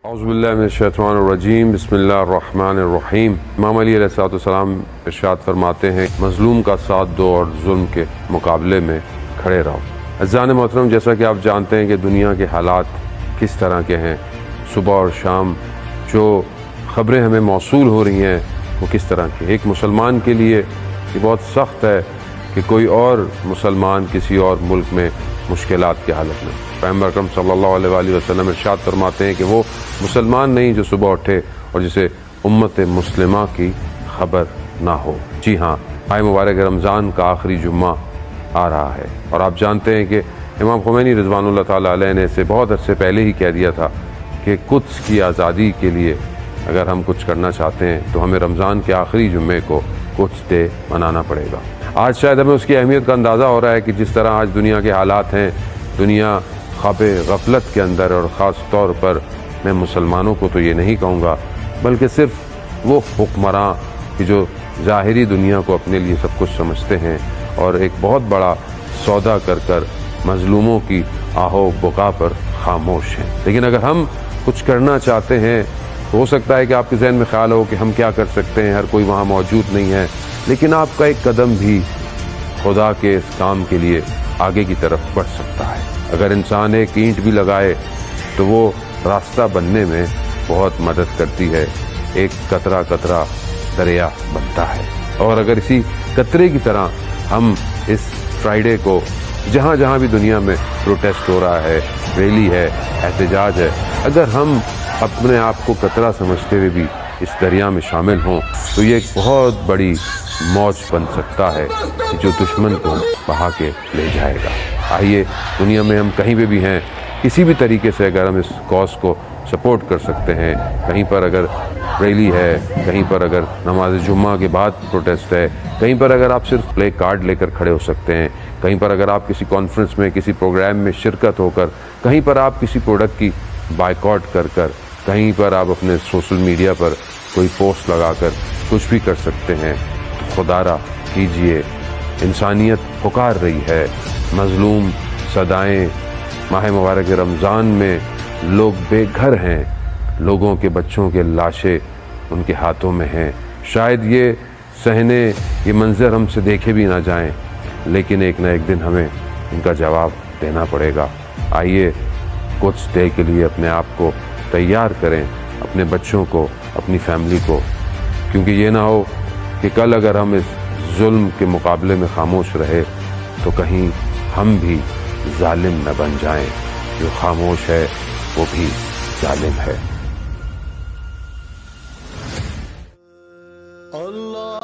اعوذ باللہ من الشیطان الرجیم، بسم اللہ الرحمن الرحیم۔ امام علی علیہ السلام ارشاد فرماتے ہیں، مظلوم کا ساتھ دو اور ظلم کے مقابلے میں کھڑے رہو۔ عزیزان محترم، جیسا کہ آپ جانتے ہیں کہ دنیا کے حالات کس طرح کے ہیں، صبح اور شام جو خبریں ہمیں موصول ہو رہی ہیں وہ کس طرح کی۔ ایک مسلمان کے لیے یہ بہت سخت ہے کہ کوئی اور مسلمان کسی اور ملک میں مشکلات کی حالت میں۔ پیغمبر اکرم صلی اللہ علیہ وآلہ وسلم ارشاد فرماتے ہیں کہ وہ مسلمان نہیں جو صبح اٹھے اور جسے امت مسلمہ کی خبر نہ ہو۔ جی ہاں، ماہ مبارک رمضان کا آخری جمعہ آ رہا ہے اور آپ جانتے ہیں کہ امام خمینی رضوان اللہ تعالیٰ علیہ نے اسے بہت عرصے پہلے ہی کہہ دیا تھا کہ قدس کی آزادی کے لیے اگر ہم کچھ کرنا چاہتے ہیں تو ہمیں رمضان کے آخری جمعے کو قدس ڈے منانا پڑے گا۔ آج شاید ہمیں اس کی اہمیت کا اندازہ ہو رہا ہے کہ جس طرح آج دنیا کے حالات ہیں، دنیا خواب غفلت کے اندر، اور خاص طور پر میں مسلمانوں کو تو یہ نہیں کہوں گا بلکہ صرف وہ حکمراں کہ جو ظاہری دنیا کو اپنے لیے سب کچھ سمجھتے ہیں اور ایک بہت بڑا سودا کر مظلوموں کی آہو بکا پر خاموش ہیں۔ لیکن اگر ہم کچھ کرنا چاہتے ہیں تو ہو سکتا ہے کہ آپ کے ذہن میں خیال ہو کہ ہم کیا کر سکتے ہیں، ہر کوئی وہاں موجود نہیں ہے، لیکن آپ کا ایک قدم بھی خدا کے اس کام کے لیے آگے کی طرف بڑھ سکتا ہے۔ اگر انسان ایک اینٹ بھی لگائے تو وہ راستہ بننے میں بہت مدد کرتی ہے، ایک قطرہ قطرہ دریا بنتا ہے۔ اور اگر اسی قطرے کی طرح ہم اس فرائیڈے کو جہاں جہاں بھی دنیا میں پروٹیسٹ ہو رہا ہے، ریلی ہے، احتجاج ہے، اگر ہم اپنے آپ کو قطرہ سمجھتے ہوئے بھی اس دریا میں شامل ہوں تو یہ ایک بہت بڑی موج بن سکتا ہے جو دشمن کو بہا کے لے جائے گا۔ آئیے، دنیا میں ہم کہیں پہ بھی ہیں، کسی بھی طریقے سے اگر ہم اس کاز کو سپورٹ کر سکتے ہیں، کہیں پر اگر ریلی ہے، کہیں پر اگر نماز جمعہ کے بعد پروٹیسٹ ہے، کہیں پر اگر آپ صرف پلے کارڈ لے کر کھڑے ہو سکتے ہیں، کہیں پر اگر آپ کسی کانفرنس میں، کسی پروگرام میں شرکت ہو کر، کہیں پر آپ کسی پروڈکٹ کی بائیکاٹ کر کہیں پر آپ اپنے سوشل میڈیا پر کوئی پوسٹ لگا کر کچھ بھی کر سکتے ہیں تو خدا را کیجئے۔ انسانیت پکار رہی ہے، مظلوم صدائیں، ماہ مبارک رمضان میں لوگ بے گھر ہیں، لوگوں کے بچوں کے لاشیں ان کے ہاتھوں میں ہیں۔ شاید یہ سہنے، یہ منظر ہم سے دیکھے بھی نہ جائیں، لیکن ایک نہ ایک دن ہمیں ان کا جواب دینا پڑے گا۔ آئیے، قدس ڈے کے لیے اپنے آپ کو تیار کریں، اپنے بچوں کو، اپنی فیملی کو، کیونکہ یہ نہ ہو کہ کل اگر ہم اس ظلم کے مقابلے میں خاموش رہے تو کہیں ہم بھی ظالم نہ بن جائیں۔ جو خاموش ہے وہ بھی ظالم ہے۔ اللہ